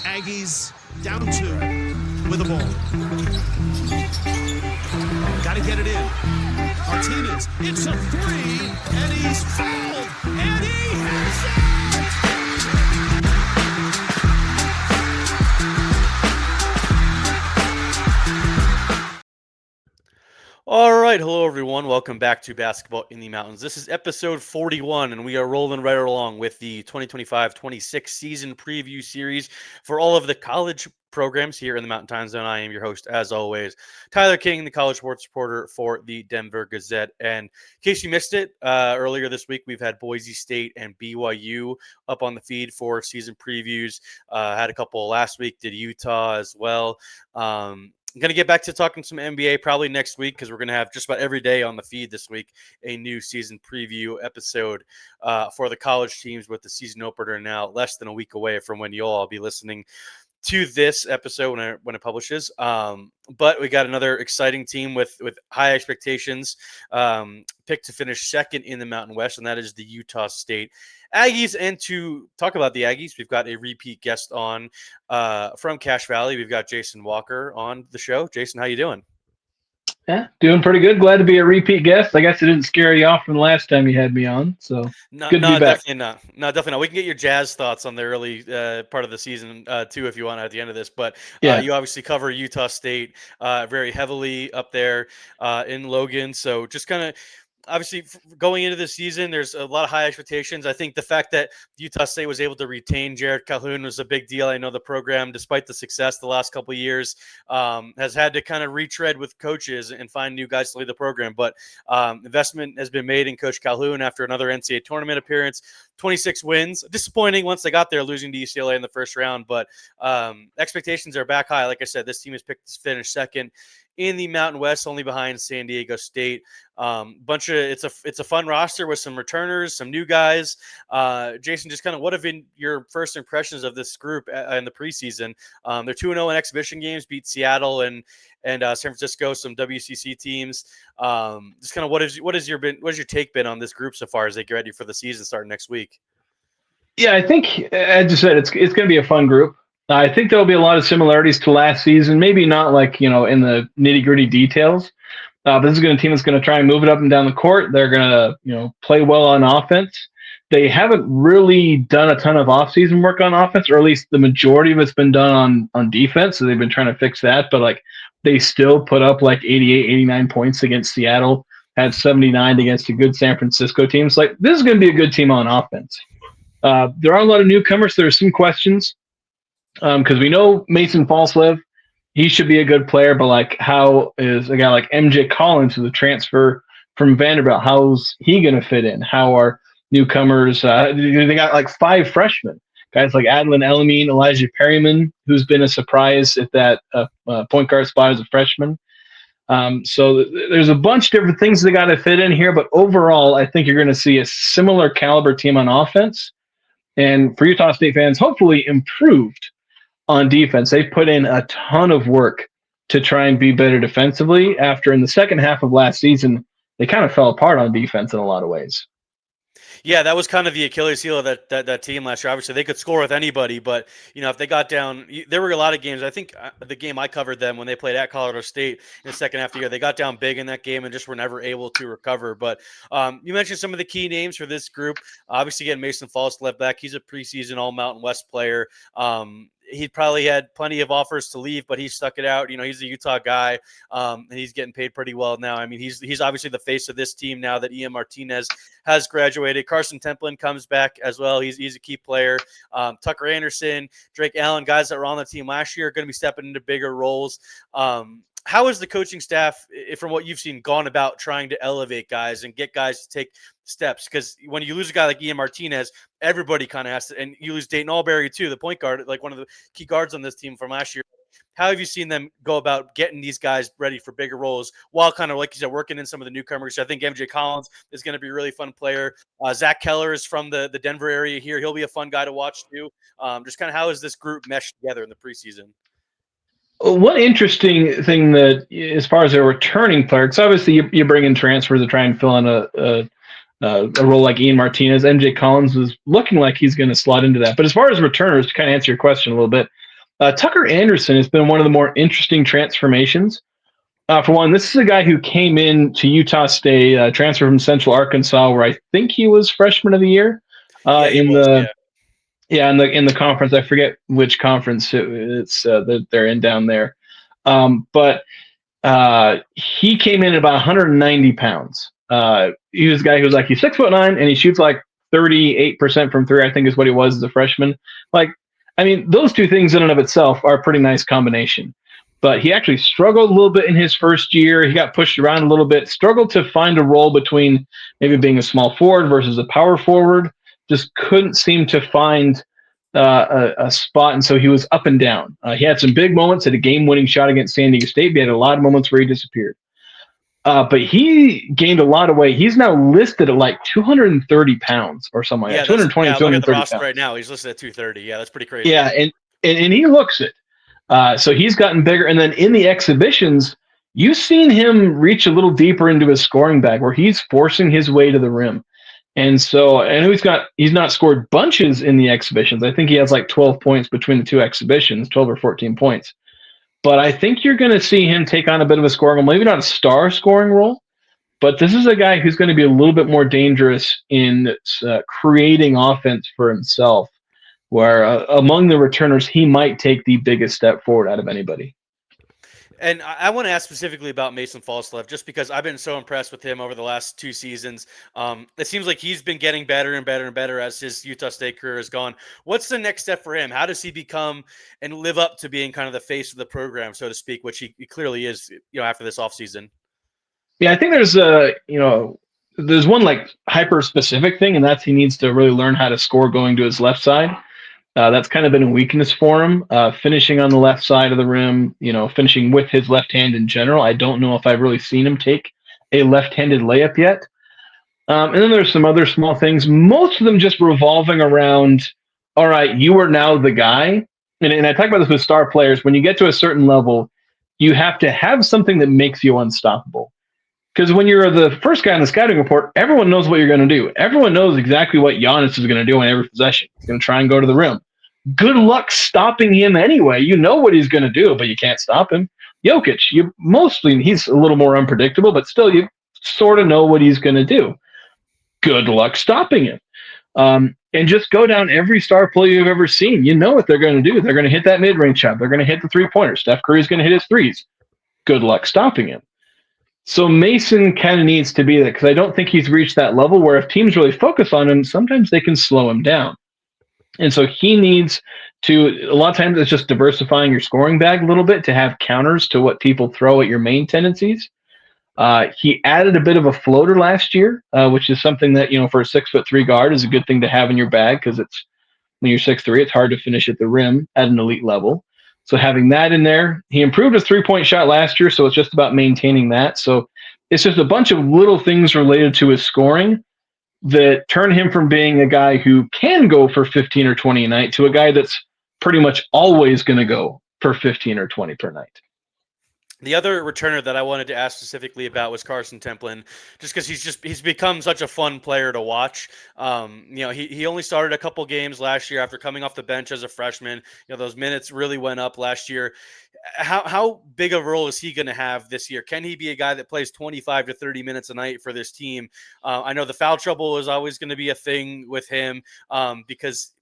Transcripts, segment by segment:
Aggies down 2 with the ball. Got to get it in. Martinez, it's a 3, and he's fouled, and he has it! All right, hello everyone. Welcome back to Basketball in the Mountains. This is episode 41, and we are rolling right along with the 2025-26 season preview series for all of the college programs here in the Mountain Time Zone. I am your host, as always, Tyler King, the college sports reporter for the Denver Gazette. And in case you missed it, earlier this week, we've had Boise State and BYU up on the feed for season previews. Had a couple last week, did Utah as well. I'm going to get back to talking some NBA probably next week because we're going to have just about every day on the feed this week a new season preview episode for the college teams, with the season opener now less than a week away from when you'll all be listening to this episode when it publishes. But we got another exciting team with high expectations picked to finish second in the Mountain West, and that is the Utah State Aggies. And to talk about the Aggies, we've got a repeat guest on from Cache Valley. We've got Jason Walker on the show. Jason, how you doing? Yeah, doing pretty good. Glad to be a repeat guest. I guess it didn't scare you off from the last time you had me on, so good to be back. Definitely not. No, definitely not. We can get your Jazz thoughts on the early part of the season too, if you want, at the end of this. But you obviously cover Utah State very heavily up there in Logan, so just kind of. Obviously, going into the season, there's a lot of high expectations. I think the fact that Utah State was able to retain Jerrod Calhoun was a big deal. I know the program, despite the success the last couple of years, has had to kind of retread with coaches and find new guys to lead the program. But investment has been made in Coach Calhoun after another NCAA Tournament appearance. 26 wins. Disappointing once they got there, losing to UCLA in the first round. But expectations are back high. Like I said, this team is picked to finish second in the Mountain West, only behind San Diego State. It's a fun roster with some returners, some new guys. Jason, just kind of what have been your first impressions of this group in the preseason? They're 2-0 in exhibition games, beat Seattle and San Francisco, some WCC teams. Just kind of what has your take been on this group so far as they get ready for the season starting next week? Yeah, I think, as you said, it's going to be a fun group. I think there'll be a lot of similarities to last season, maybe not like, in the nitty-gritty details. But this is a team that's going to try and move it up and down the court. They're going to, play well on offense. They haven't really done a ton of off-season work on offense, or at least the majority of it's been done on defense. So they've been trying to fix that. But, they still put up 88, 89 points against Seattle, had 79 against a good San Francisco team. So, this is going to be a good team on offense. There are a lot of newcomers. There are some questions. Because we know Mason Falslev, he should be a good player, but how is a guy like MJ Collins, who's a transfer from Vanderbilt, how's he going to fit in? How are newcomers? They got 5 freshmen, guys like Adlin Elamine, Elijah Perryman, who's been a surprise at that point guard spot as a freshman. So there's a bunch of different things they got to fit in here, but overall, I think you're going to see a similar caliber team on offense, and for Utah State fans, hopefully improved on defense. They put in a ton of work to try and be better defensively after in the second half of last season, they kind of fell apart on defense in a lot of ways. Yeah, that was kind of the Achilles heel of that team last year. Obviously, they could score with anybody, but if they got down, there were a lot of games. I think the game I covered them when they played at Colorado State in the second half of the year, they got down big in that game and just were never able to recover. But you mentioned some of the key names for this group. Obviously, getting Mason Falslev back, he's a preseason All Mountain West player. He probably had plenty of offers to leave, but he stuck it out. He's a Utah guy, and he's getting paid pretty well now. I mean, he's obviously the face of this team now that Ian Martinez has graduated. Carson Templin comes back as well. He's a key player. Tucker Anderson, Drake Allen, guys that were on the team last year are going to be stepping into bigger roles. How has the coaching staff, from what you've seen, gone about trying to elevate guys and get guys to take steps? Because when you lose a guy like Ian Martinez, everybody kind of has to, and you lose Dayton Albury too, the point guard, one of the key guards on this team from last year. How have you seen them go about getting these guys ready for bigger roles while kind of, like you said, working in some of the newcomers? I think MJ Collins is going to be a really fun player. Zach Keller is from the Denver area here. He'll be a fun guy to watch too. Just kind of how is this group meshed together in the preseason? One interesting thing that, as far as a returning player, because obviously you bring in transfers to try and fill in a role like Ian Martinez. MJ Collins is looking like he's going to slot into that. But as far as returners, to kind of answer your question a little bit, Tucker Anderson has been one of the more interesting transformations. For one, this is a guy who came in to Utah State, transferred from Central Arkansas, where I think he was freshman of the year. He was. In the conference, I forget which conference it's that they're in down there. But he came in at about 190 pounds. He was a guy who was like, he's 6'9", and he shoots like 38% from three, I think is what he was as a freshman. Like, I mean, those two things in and of itself are a pretty nice combination. But he actually struggled a little bit in his first year. He got pushed around a little bit, struggled to find a role between maybe being a small forward versus a power forward. Just couldn't seem to find a spot, and so he was up and down. He had some big moments, had a game-winning shot against San Diego State, but he had a lot of moments where he disappeared. But he gained a lot of weight. He's now listed at like 230 pounds or something like that. 220, look at the roster pounds. right now. He's listed at 230. Yeah, that's pretty crazy. Yeah, and he looks it. So he's gotten bigger. And then in the exhibitions, you've seen him reach a little deeper into his scoring bag where he's forcing his way to the rim. And so, I know he's not scored bunches in the exhibitions. I think he has like 12 points between the two exhibitions, 12 or 14 points. But I think you're going to see him take on a bit of a scoring role, maybe not a star scoring role, but this is a guy who's going to be a little bit more dangerous in creating offense for himself, where among the returners, he might take the biggest step forward out of anybody. And I want to ask specifically about Mason Falstaff, just because I've been so impressed with him over the last 2 seasons. It seems like he's been getting better and better and better as his Utah State career has gone. What's the next step for him? How does he become and live up to being kind of the face of the program, so to speak, which he clearly is, after this offseason? Yeah, I think there's one like hyper specific thing, and that's he needs to really learn how to score going to his left side. That's kind of been a weakness for him, finishing on the left side of the rim, finishing with his left hand in general. I don't know if I've really seen him take a left-handed layup yet. And then there's some other small things, most of them just revolving around, all right, you are now the guy. And I talk about this with star players. When you get to a certain level, you have to have something that makes you unstoppable. Because when you're the first guy on the scouting report, everyone knows what you're going to do. Everyone knows exactly what Giannis is going to do in every possession. He's going to try and go to the rim. Good luck stopping him anyway. You know what he's going to do, but you can't stop him. Jokic, he's a little more unpredictable, but still you sort of know what he's going to do. Good luck stopping him. And just go down every star player you've ever seen. You know what they're going to do. They're going to hit that mid-range shot. They're going to hit the three-pointer. Steph Curry's going to hit his threes. Good luck stopping him. So Mason kind of needs to be that, because I don't think he's reached that level where if teams really focus on him, sometimes they can slow him down. And so he needs to, a lot of times it's just diversifying your scoring bag a little bit to have counters to what people throw at your main tendencies. He added a bit of a floater last year, which is something that, for a 6'3" guard is a good thing to have in your bag, because when you're 6'3", it's hard to finish at the rim at an elite level. So having that in there, he improved his three-point shot last year, so it's just about maintaining that. So it's just a bunch of little things related to his scoring that turn him from being a guy who can go for 15 or 20 a night to a guy that's pretty much always going to go for 15 or 20 per night. The other returner that I wanted to ask specifically about was Carson Templin, just because he's become such a fun player to watch. He only started a couple games last year after coming off the bench as a freshman. Those minutes really went up last year. How big of a role is he going to have this year? Can he be a guy that plays 25 to 30 minutes a night for this team? I know the foul trouble is always going to be a thing with him because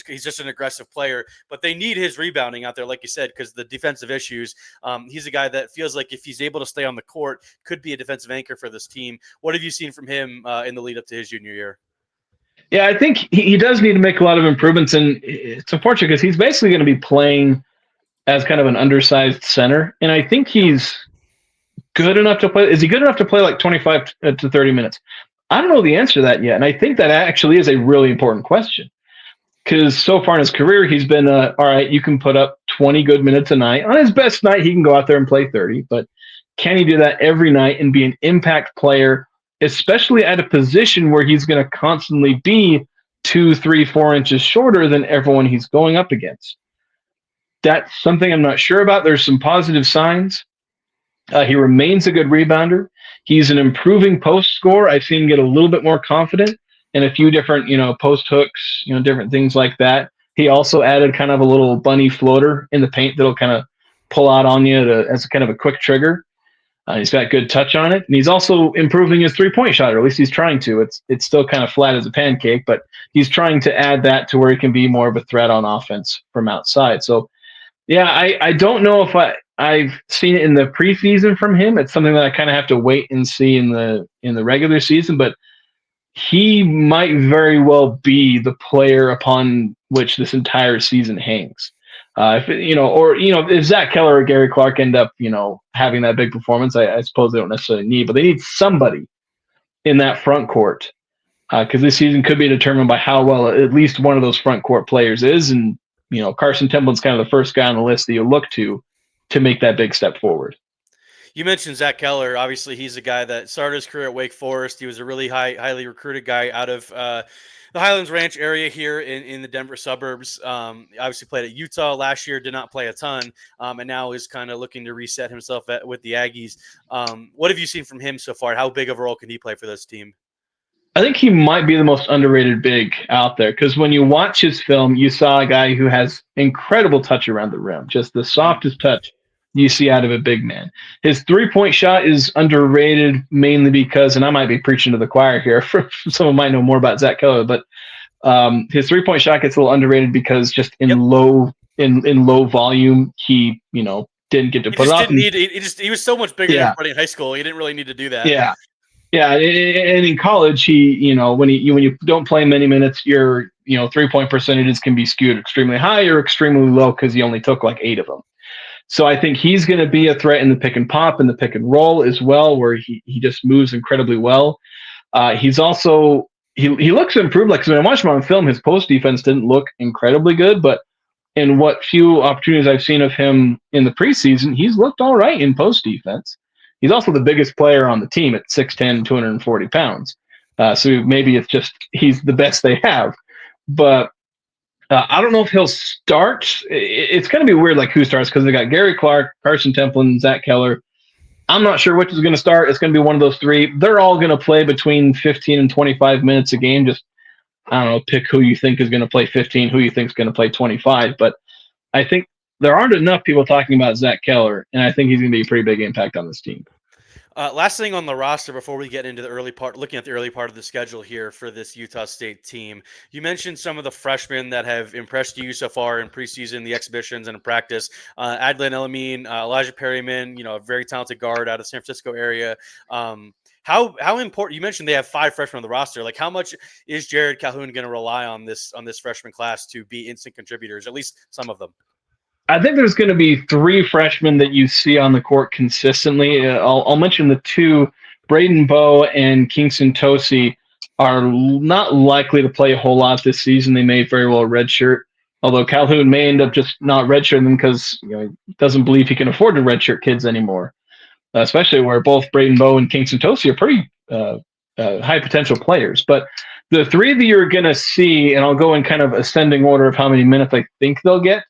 he's just an aggressive player, but they need his rebounding out there, like you said, because the defensive issues. He's a guy that feels like if he's able to stay on the court, could be a defensive anchor for this team. What have you seen from him in the lead up to his junior year? Yeah, I think he does need to make a lot of improvements, and it's unfortunate because he's basically going to be playing as kind of an undersized center, and I think he's good enough to play. Is he good enough to play like 25 to 30 minutes? I don't know the answer to that yet, and I think that actually is a really important question. Because so far in his career, he's been, all right, you can put up 20 good minutes a night. On his best night, he can go out there and play 30. But can he do that every night and be an impact player, especially at a position where he's going to constantly be 2, 3, 4 inches shorter than everyone he's going up against? That's something I'm not sure about. There's some positive signs. He remains a good rebounder. He's an improving post scorer. I've seen him get a little bit more confident in a few different, post hooks, different things like that. he also added kind of a little bunny floater in the paint that'll kind of pull out on you as a kind of a quick trigger. He's got good touch on it, and he's also improving his 3-point shot, or at least he's trying to. It's still kind of flat as a pancake, but he's trying to add that to where he can be more of a threat on offense from outside. So, yeah, I don't know if I've seen it in the preseason from him. It's something that I kind of have to wait and see in the regular season, but he might very well be the player upon which this entire season hangs. If Zach Keller or Gary Clark end up, having that big performance, I suppose they don't necessarily need, but they need somebody in that front court because this season could be determined by how well at least one of those front court players is. And, Carson Templin's kind of the first guy on the list that you look to make that big step forward. You mentioned Zach Keller. Obviously, he's a guy that started his career at Wake Forest. He was a really highly recruited guy out of the Highlands Ranch area here in the Denver suburbs. Obviously played at Utah last year, did not play a ton, and now is kind of looking to reset himself with the Aggies. What have you seen from him so far? How big of a role can he play for this team? I think he might be the most underrated big out there because when you watch his film, you saw a guy who has incredible touch around the rim, just the softest touch you see out of a big man. His 3-point shot is underrated mainly because, and I might be preaching to the choir here, someone might know more about Zach Keller, but his 3-point shot gets a little underrated because just in low volume, he didn't get to put it up. He was so much bigger than everybody in high school. He didn't really need to do that. Yeah. Yeah, and in college, when you don't play many minutes, your 3-point percentages can be skewed extremely high or extremely low because he only took like 8 of them. So I think he's going to be a threat in the pick and pop and the pick and roll as well, where he just moves incredibly well. He's also he looks improved. Like when I watched him on film, his post defense didn't look incredibly good, but in what few opportunities I've seen of him in the preseason, he's looked all right in post defense. He's also the biggest player on the team at 6'10", 240 pounds. So maybe it's just he's the best they have. But I don't know if he'll start. It's going to be weird, like who starts, because they got Gary Clark, Carson Templin, Zach Keller. I'm not sure which is going to start. It's going to be one of those three. They're all going to play between 15 and 25 minutes a game. Just, I don't know, pick who you think is going to play 15, who you think is going to play 25. But I think there aren't enough people talking about Zach Keller, and I think he's going to be a pretty big impact on this team. Last thing on the roster before we get into the early part, looking at the early part of the schedule here for this Utah State team. You mentioned some of the freshmen that have impressed you so far in preseason, the exhibitions and in practice. Adlin Elamine, Elijah Perryman, a very talented guard out of the San Francisco area. How important? You mentioned they have 5 freshmen on the roster. Like, how much is Jerrod Calhoun going to rely on this freshman class to be instant contributors? At least some of them. I think there's going to be 3 freshmen that you see on the court consistently. I'll mention the 2, Braden Bowe and Kingston Tosi are not likely to play a whole lot this season. They may very well redshirt, although Calhoun may end up just not redshirting them because he doesn't believe he can afford to redshirt kids anymore, especially where both Braden Bowe and Kingston Tosi are pretty high potential players. But the 3 that you're going to see, and I'll go in kind of ascending order of how many minutes I think they'll get.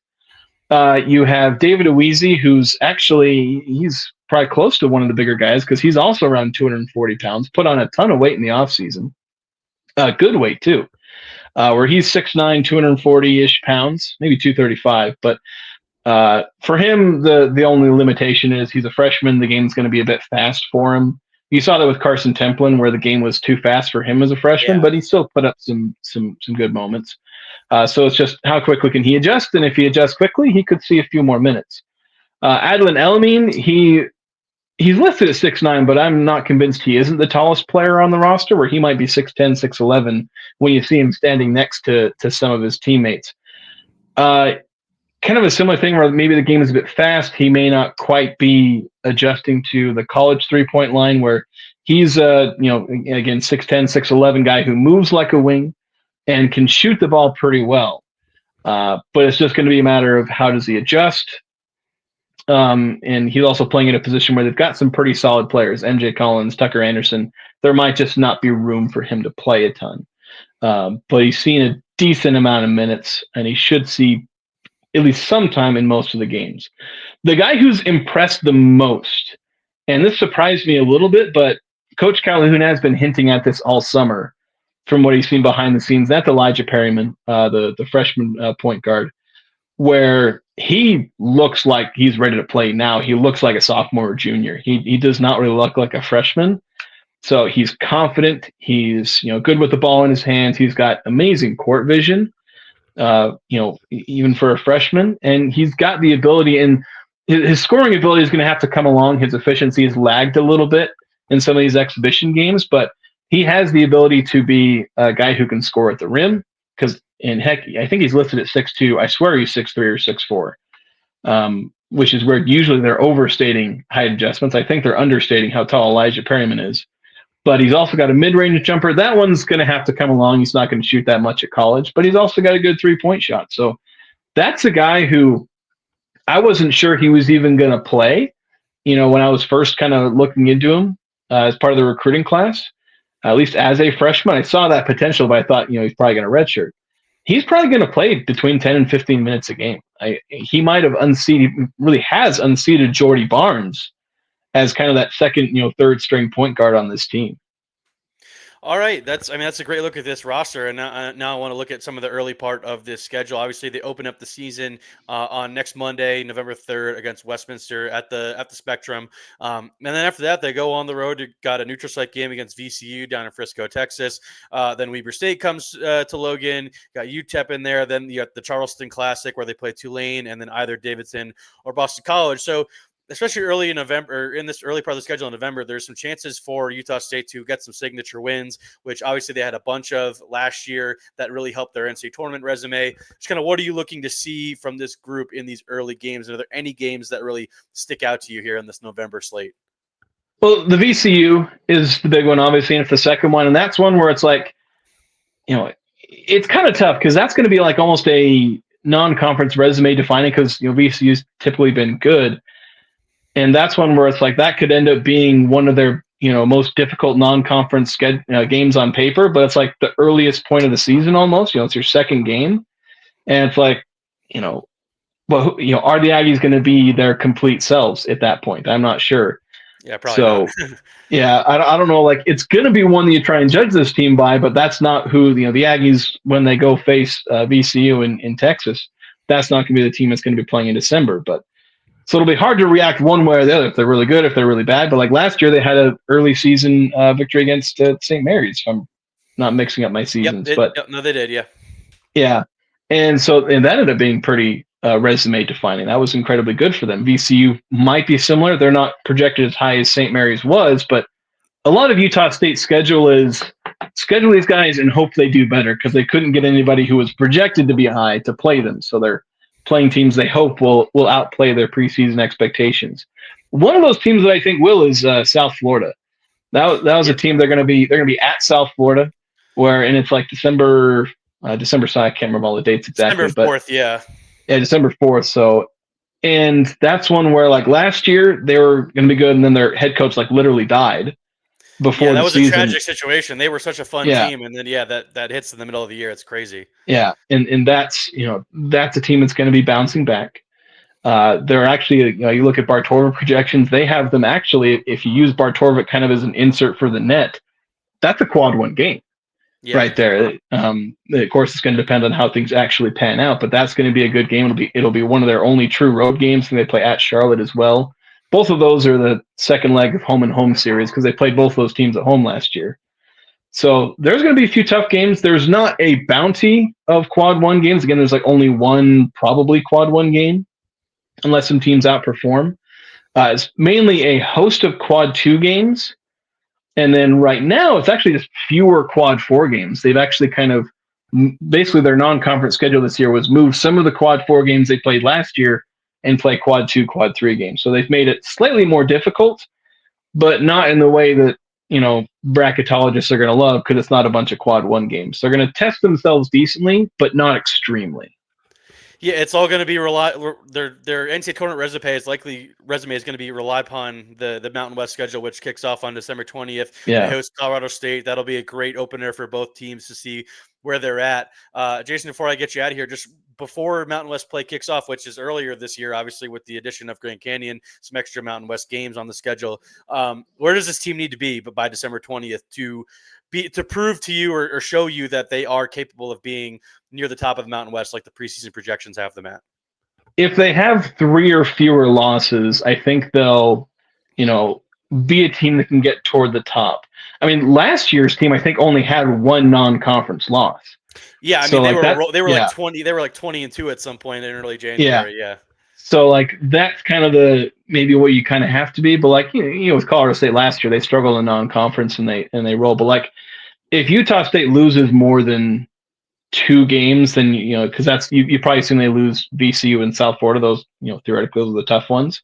You have David Awizi, he's probably close to one of the bigger guys because he's also around 240 pounds, put on a ton of weight in the offseason. Good weight, too, where he's 6'9", 240-ish pounds, maybe 235. But for him, the only limitation is he's a freshman. The game's going to be a bit fast for him. You saw that with Carson Templin, where the game was too fast for him as a freshman, but he still put up some good moments. So it's just how quickly can he adjust, and if he adjusts quickly, he could see a few more minutes. Adlin Elamine, he's listed at 6'9", but I'm not convinced he isn't the tallest player on the roster, where he might be 6'10", 6'11", when you see him standing next to some of his teammates. Kind of a similar thing where maybe the game is a bit fast. He may not quite be adjusting to the college 3-point line, where he's again, 6'10", 6'11" guy who moves like a wing and can shoot the ball pretty well. But it's just going to be a matter of how does he adjust. And he's also playing in a position where they've got some pretty solid players, MJ Collins, Tucker Anderson. There might just not be room for him to play a ton. But he's seen a decent amount of minutes, and he should see at least some time in most of the games. The guy who's impressed the most, and this surprised me a little bit, but Coach Calhoun has been hinting at this all summer. from what he's seen behind the scenes. That's Elijah Perryman, the freshman point guard, where he looks like he's ready to play now. He looks like a sophomore or junior. He does not really look like a freshman. So he's confident. He's good with the ball in his hands. He's got amazing court vision. Even for a freshman, and he's got the ability, and his scoring ability is going to have to come along. His efficiency has lagged a little bit in some of these exhibition games, but he has the ability to be a guy who can score at the rim. And heck, I think he's listed at 6'2". I swear he's 6'3" or 6'4", which is where usually they're overstating height adjustments. I think they're understating how tall Elijah Perryman is. But he's also got a mid-range jumper. That one's going to have to come along. He's not going to shoot that much at college, but he's also got a good three-point shot. So that's a guy who I wasn't sure he was even going to play, when I was first kind of looking into him as part of the recruiting class, at least as a freshman. I saw that potential, but I thought, he's probably going to redshirt. He's probably going to play between 10 and 15 minutes a game. He might have really has unseated Jordy Barnes as kind of that second, third string point guard on this team. All right, that's a great look at this roster, and now I want to look at some of the early part of this schedule. Obviously, they open up the season on next Monday, November 3rd, against Westminster at the Spectrum, and then after that, they go on the road. Got a neutral site game against VCU down in Frisco, Texas. Then Weber State comes to Logan. Got UTEP in there. Then you got the Charleston Classic where they play Tulane, and then either Davidson or Boston College. So, especially early in November, or in this early part of the schedule in November, there's some chances for Utah State to get some signature wins, which obviously they had a bunch of last year that really helped their NCAA tournament resume. Just kind of what are you looking to see from this group in these early games? And are there any games that really stick out to you here in this November slate? Well, the VCU is the big one, obviously, and it's the second one. And that's one where it's like, it's kind of tough because that's going to be like almost a non-conference resume defining because, VCU's typically been good. And that's one where it's like that could end up being one of their, most difficult non-conference games on paper, but it's like the earliest point of the season almost. It's your second game, and it's like, are the Aggies going to be their complete selves at that point? I'm not sure. Yeah, probably. So, not. Yeah, I don't know. Like, it's going to be one that you try and judge this team by, but that's not who the Aggies when they go face VCU in Texas. That's not going to be the team that's going to be playing in December, but. So it'll be hard to react one way or the other if they're really good, if they're really bad. But like last year, they had an early season victory against St. Mary's. If I'm not mixing up my seasons, no, they did, yeah. Yeah, and that ended up being pretty resume defining. That was incredibly good for them. VCU might be similar. They're not projected as high as St. Mary's was, but a lot of Utah State's schedule is schedule these guys and hope they do better because they couldn't get anybody who was projected to be high to play them. So they're playing teams they hope will outplay their preseason expectations. One of those teams that I think will is South Florida. That was a team they're going to be at South Florida, and it's like December. I can't remember all the dates exactly. December 4th, yeah, December 4th. So, and that's one where like last year they were going to be good, and then their head coach like literally died before the season. That was a tragic situation. They were such a fun team, and then that hits in the middle of the year. It's crazy. Yeah, and that's that's a team that's going to be bouncing back. They're actually you look at Bartorvik projections. They have them actually. If you use Bartorvik kind of as an insert for the net, that's a quad one game right there. Of course, it's going to depend on how things actually pan out, but that's going to be a good game. It'll be one of their only true road games, and they play at Charlotte as well. Both of those are the second leg of home and home series because they played both those teams at home last year. So there's going to be a few tough games. There's not a bounty of quad one games. Again, there's like only one probably quad one game unless some teams outperform. It's mainly a host of quad two games. And then right now it's actually just fewer quad four games. They've actually kind of basically their non-conference schedule this year was moved some of the quad four games they played last year and play quad two, quad three games. So they've made it slightly more difficult, but not in the way that, bracketologists are going to love because it's not a bunch of quad one games. They're going to test themselves decently, but not extremely. Yeah, it's all going to be their NCAA tournament resume is going to be relied upon the Mountain West schedule, which kicks off on December 20th. Yeah. They host Colorado State. That'll be a great opener for both teams to see where they're at. Jason, before I get you out of here, just before Mountain West play kicks off, which is earlier this year, obviously with the addition of Grand Canyon, some extra Mountain West games on the schedule. Where does this team need to be by December 20th to prove to you or show you that they are capable of being near the top of the Mountain West, like the preseason projections have them at? If they have 3 or fewer losses, I think they'll, be a team that can get toward the top. I mean, last year's team, I think, only had 1 non-conference loss. Yeah, I mean, So, they like, were yeah. like 20. They were like 20-2 at some point in early January. Yeah. So, like, that's kind of maybe what you kind of have to be. But, like, with Colorado State last year, they struggled in non-conference and they roll. But, like, if Utah State loses more than 2 games, then because that's you probably assume they lose VCU and South Florida. Those theoretically those are the tough ones.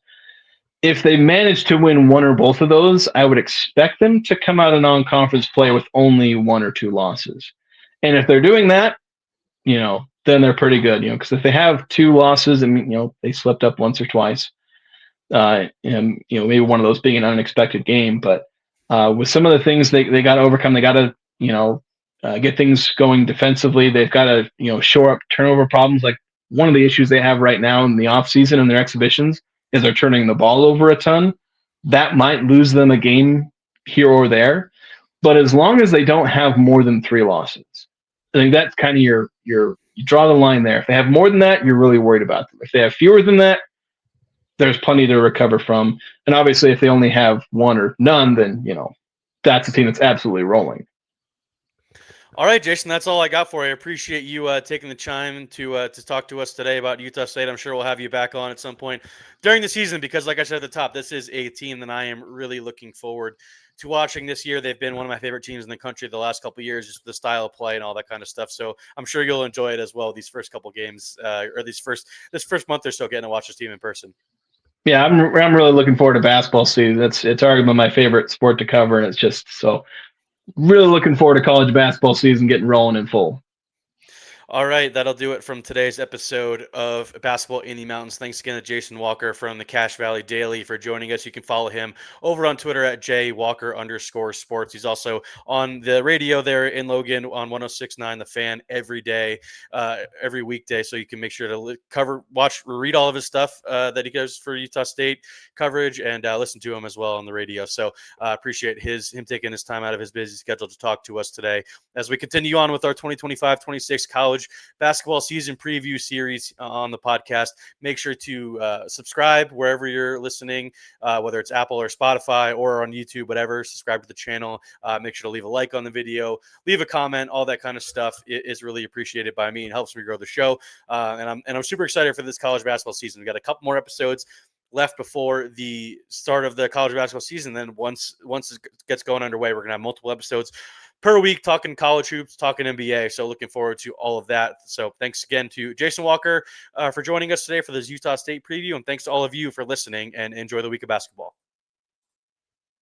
If they manage to win 1 or both of those, I would expect them to come out of non-conference play with only 1 or 2 losses. And if they're doing that, then they're pretty good. Because if they have 2 losses and they slipped up once or twice, and maybe one of those being an unexpected game, but with some of the things they got to overcome, they got to get things going defensively. They've got to shore up turnover problems. Like one of the issues they have right now in the offseason and their exhibitions is they're turning the ball over a ton. That might lose them a game here or there, but as long as they don't have more than 3 losses, I think that's kind of you draw the line there. If they have more than that, you're really worried about them. If they have fewer than that, there's plenty to recover from. And obviously, if they only have 1 or none, then that's a team that's absolutely rolling. All right, Jason, that's all I got for you. I appreciate you taking the time to talk to us today about Utah State. I'm sure we'll have you back on at some point during the season because, like I said at the top, this is a team that I am really looking forward to watching this year. They've been one of my favorite teams in the country the last couple of years, just the style of play and all that kind of stuff. So I'm sure you'll enjoy it as well these first couple games or this first month or so getting to watch this team in person. Yeah, I'm really looking forward to basketball season. It's arguably my favorite sport to cover, and it's just so really looking forward to college basketball season getting rolling in full. All right, that'll do it from today's episode of Basketball in the Mountains. Thanks again to Jason Walker from the Cache Valley Dailey for joining us. You can follow him over on Twitter at _Walker_sports. He's also on the radio there in Logan on 106.9 The Fan every day, every weekday. So you can make sure to read all of his stuff that he does for Utah State coverage and listen to him as well on the radio. So appreciate him taking his time out of his busy schedule to talk to us today as we continue on with our 2025-26 college basketball season preview series on the podcast. Make sure to subscribe wherever you're listening, whether it's Apple or Spotify or on YouTube, whatever. Subscribe to the channel. Make sure to leave a like on the video, leave a comment. All that kind of stuff is really appreciated by me and helps me grow the show. And I'm super excited for this college basketball season. We got a couple more episodes left before the start of the college basketball season. Then once it gets going underway, we're gonna have multiple episodes per week talking college hoops, talking NBA. So looking forward to all of that. So thanks again to Jason Walker for joining us today for this Utah State preview. And thanks to all of you for listening, and enjoy the week of basketball.